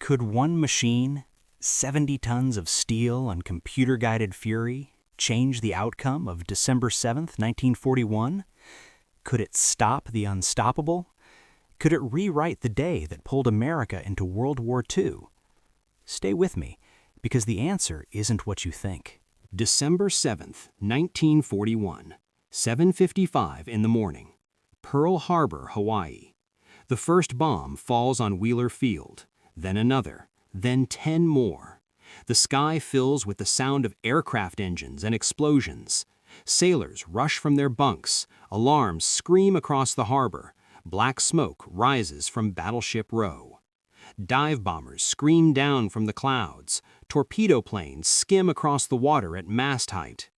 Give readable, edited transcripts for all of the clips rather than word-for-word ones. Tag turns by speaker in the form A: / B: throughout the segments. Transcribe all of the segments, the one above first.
A: Could one machine, 70 tons of steel and computer-guided fury, change the outcome of December 7th, 1941? Could it stop the unstoppable? Could it rewrite the day that pulled America into World War II? Stay with me, because the answer isn't what you think.
B: December 7th, 1941, 7:55 in the morning. Pearl Harbor, Hawaii. The first bomb falls on Wheeler Field, then another, then 10 more. The sky fills with the sound of aircraft engines and explosions. Sailors rush from their bunks, alarms scream across the harbor, black smoke rises from Battleship Row. Dive bombers scream down from the clouds, torpedo planes skim across the water at mast height.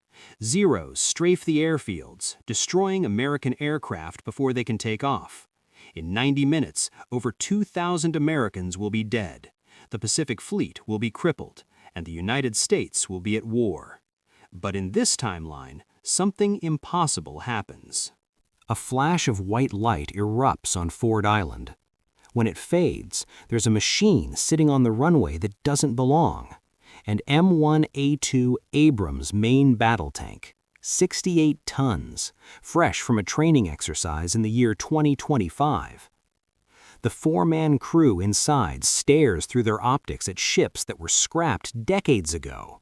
B: Zeros strafe the airfields, destroying American aircraft before they can take off. In 90 minutes, over 2,000 Americans will be dead. The Pacific Fleet will be crippled, and the United States will be at war. But in this timeline, something impossible happens. A flash of white light erupts on Ford Island. When it fades, there's a machine sitting on the runway that doesn't belong. An M1A2 Abrams main battle tank, 68 tons, fresh from a training exercise in the year 2025. The four-man crew inside stares through their optics at ships that were scrapped decades ago,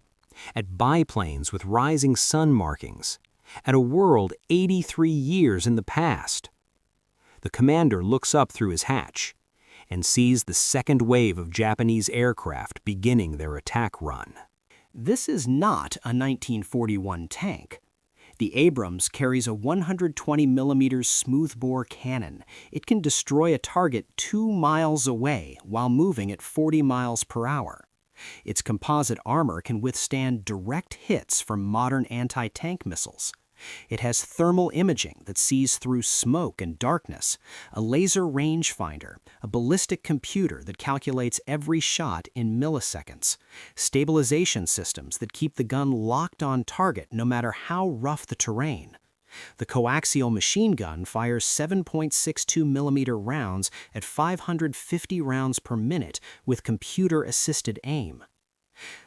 B: at biplanes with rising sun markings, at a world 83 years in the past. The commander looks up through his hatch and sees the second wave of Japanese aircraft beginning their attack run.
C: This is not a 1941 tank. The Abrams carries a 120mm smoothbore cannon. It can destroy a target 2 miles away while moving at 40 miles per hour. Its composite armor can withstand direct hits from modern anti-tank missiles. It has thermal imaging that sees through smoke and darkness, a laser rangefinder, a ballistic computer that calculates every shot in milliseconds, stabilization systems that keep the gun locked on target no matter how rough the terrain. The coaxial machine gun fires 7.62mm rounds at 550 rounds per minute with computer-assisted aim.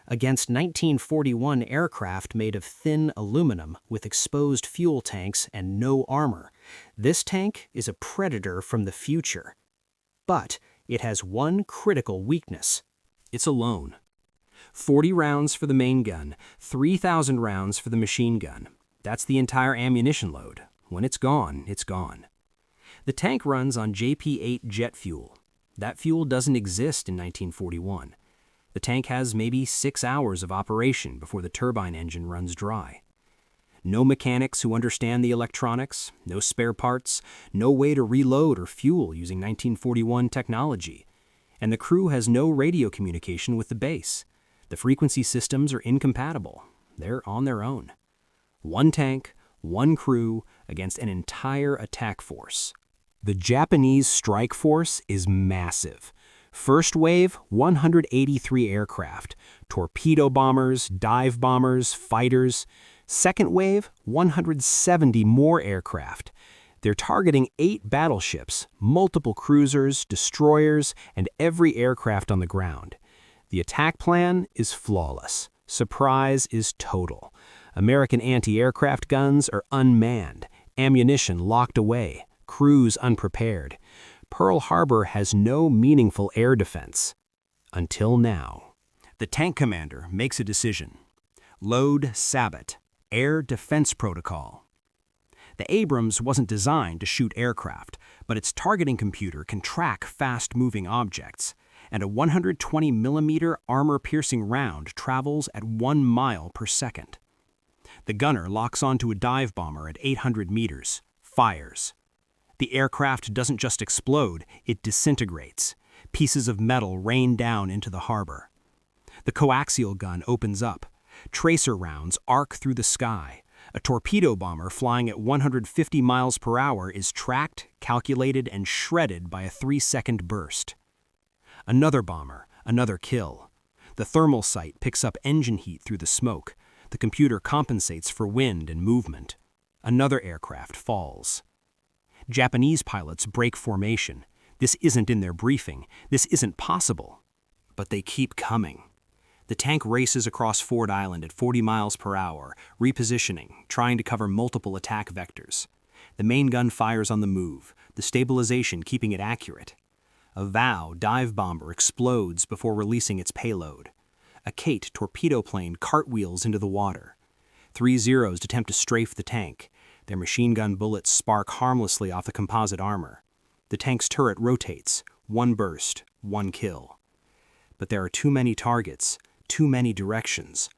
C: Against 1941 aircraft made of thin aluminum with exposed fuel tanks and no armor, this tank is a predator from the future. But it has one critical weakness.
B: It's alone. 40 rounds for the main gun, 3,000 rounds for the machine gun. That's the entire ammunition load. When it's gone, it's gone. The tank runs on JP-8 jet fuel. That fuel doesn't exist in 1941. The tank has maybe 6 hours of operation before the turbine engine runs dry. No mechanics who understand the electronics, no spare parts, no way to reload or fuel using 1941 technology. And the crew has no radio communication with the base. The frequency systems are incompatible. They're on their own. One tank, one crew, against an entire attack force. The Japanese strike force is massive. First wave, 183 aircraft, torpedo bombers, dive bombers, fighters. Second wave, 170 more aircraft. They're targeting 8 battleships, multiple cruisers, destroyers, and every aircraft on the ground. The attack plan is flawless. Surprise is total. American anti-aircraft guns are unmanned, ammunition locked away, crews unprepared. Pearl Harbor has no meaningful air defense. Until now.
A: The tank commander makes a decision. Load Sabot, Air Defense Protocol. The Abrams wasn't designed to shoot aircraft, but its targeting computer can track fast-moving objects, and a 120mm armor-piercing round travels at 1 mile per second. The gunner locks onto a dive bomber at 800 meters, fires. The aircraft doesn't just explode, it disintegrates. Pieces of metal rain down into the harbor. The coaxial gun opens up. Tracer rounds arc through the sky. A torpedo bomber flying at 150 miles per hour is tracked, calculated, and shredded by a 3-second burst. Another bomber, another kill. The thermal sight picks up engine heat through the smoke. The computer compensates for wind and movement. Another aircraft falls. Japanese pilots break formation. This isn't in their briefing. This isn't possible.
B: But they keep coming. The tank races across Ford Island at 40 miles per hour, repositioning, trying to cover multiple attack vectors. The main gun fires on the move, the stabilization keeping it accurate. A VOW dive bomber explodes before releasing its payload. A Kate torpedo plane cartwheels into the water. 3 Zeros attempt to strafe the tank. Their machine gun bullets spark harmlessly off the composite armor. The tank's turret rotates, 1 burst, 1 kill. But there are too many targets, too many directions.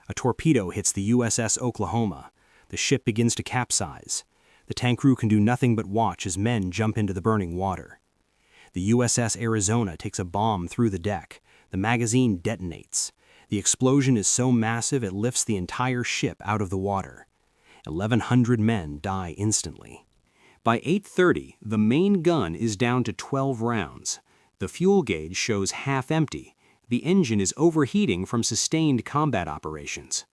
B: A torpedo hits the USS Oklahoma. The ship begins to capsize. The tank crew can do nothing but watch as men jump into the burning water. The USS Arizona takes a bomb through the deck. The magazine detonates. The explosion is so massive it lifts the entire ship out of the water. 1,100 men die instantly. By 8:30, the main gun is down to 12 rounds. The fuel gauge shows half empty. The engine is overheating from sustained combat operations.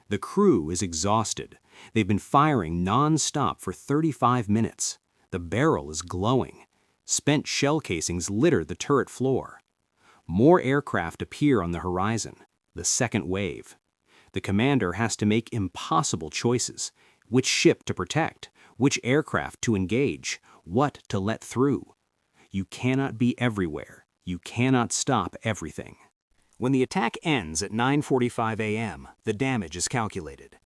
B: The crew is exhausted. They've been firing non-stop for 35 minutes. The barrel is glowing. Spent shell casings litter the turret floor. More aircraft appear on the horizon, the second wave. The commander has to make impossible choices. Which ship to protect, which aircraft to engage, what to let through. You cannot be everywhere. You cannot stop everything. When the attack ends at 9:45 a.m., the damage is calculated.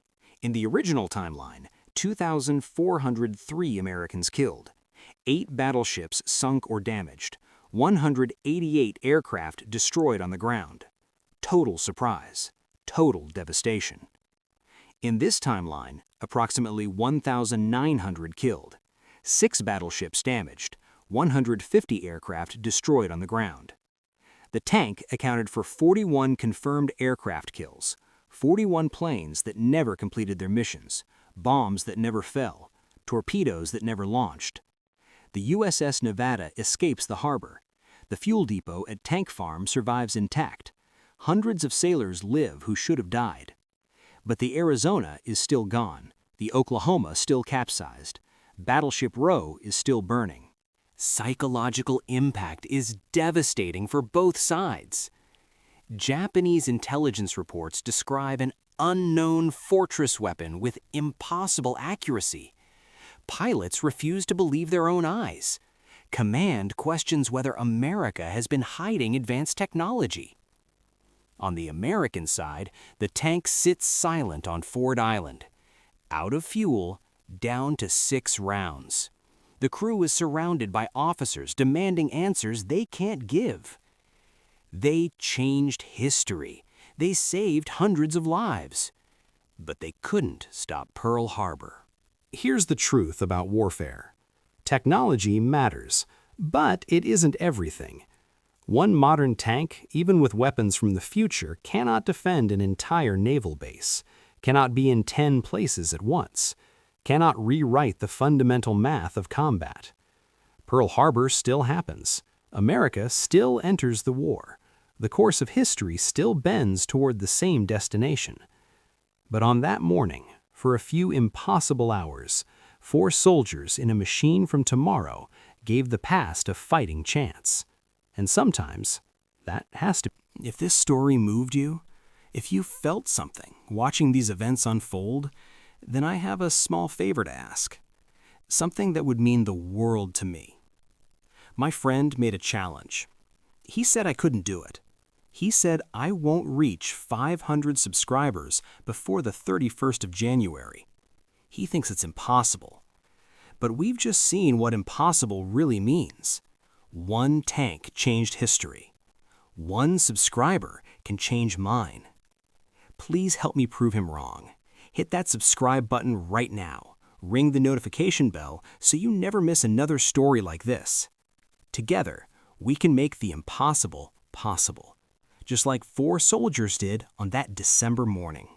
B: In the original timeline, 2,403 Americans killed, 8 battleships sunk or damaged, 188 aircraft destroyed on the ground. Total surprise, total devastation. In this timeline, approximately 1,900 killed, 6 battleships damaged, 150 aircraft destroyed on the ground. The tank accounted for 41 confirmed aircraft kills, 41 planes that never completed their missions, bombs that never fell, torpedoes that never launched. The USS Nevada escapes the harbor. The fuel depot at Tank Farm survives intact. Hundreds of sailors live who should have died. But the Arizona is still gone. The Oklahoma still capsized. Battleship Row is still burning. Psychological impact is devastating for both sides. Japanese intelligence reports describe an unknown fortress weapon with impossible accuracy. Pilots refuse to believe their own eyes. Command questions whether America has been hiding advanced technology. On the American side, the tank sits silent on Ford Island. Out of fuel, down to 6 rounds. The crew is surrounded by officers demanding answers they can't give. They changed history. They saved hundreds of lives. But they couldn't stop Pearl Harbor.
A: Here's the truth about warfare. Technology matters, but it isn't everything. One modern tank, even with weapons from the future, cannot defend an entire naval base, cannot be in 10 places at once, cannot rewrite the fundamental math of combat. Pearl Harbor still happens. America still enters the war. The course of history still bends toward the same destination. But on that morning, for a few impossible hours, 4 soldiers in a machine from tomorrow gave the past a fighting chance. And sometimes, that has to. If this story moved you, if you felt something watching these events unfold, then I have a small favor to ask. Something that would mean the world to me. My friend made a challenge. He said I couldn't do it. He said I won't reach 500 subscribers before the 31st of January. He thinks it's impossible. But we've just seen what impossible really means. 1 tank changed history. 1 subscriber can change mine. Please help me prove him wrong. Hit that subscribe button right now. Ring the notification bell so you never miss another story like this. Together, we can make the impossible possible, just like 4 soldiers did on that December morning.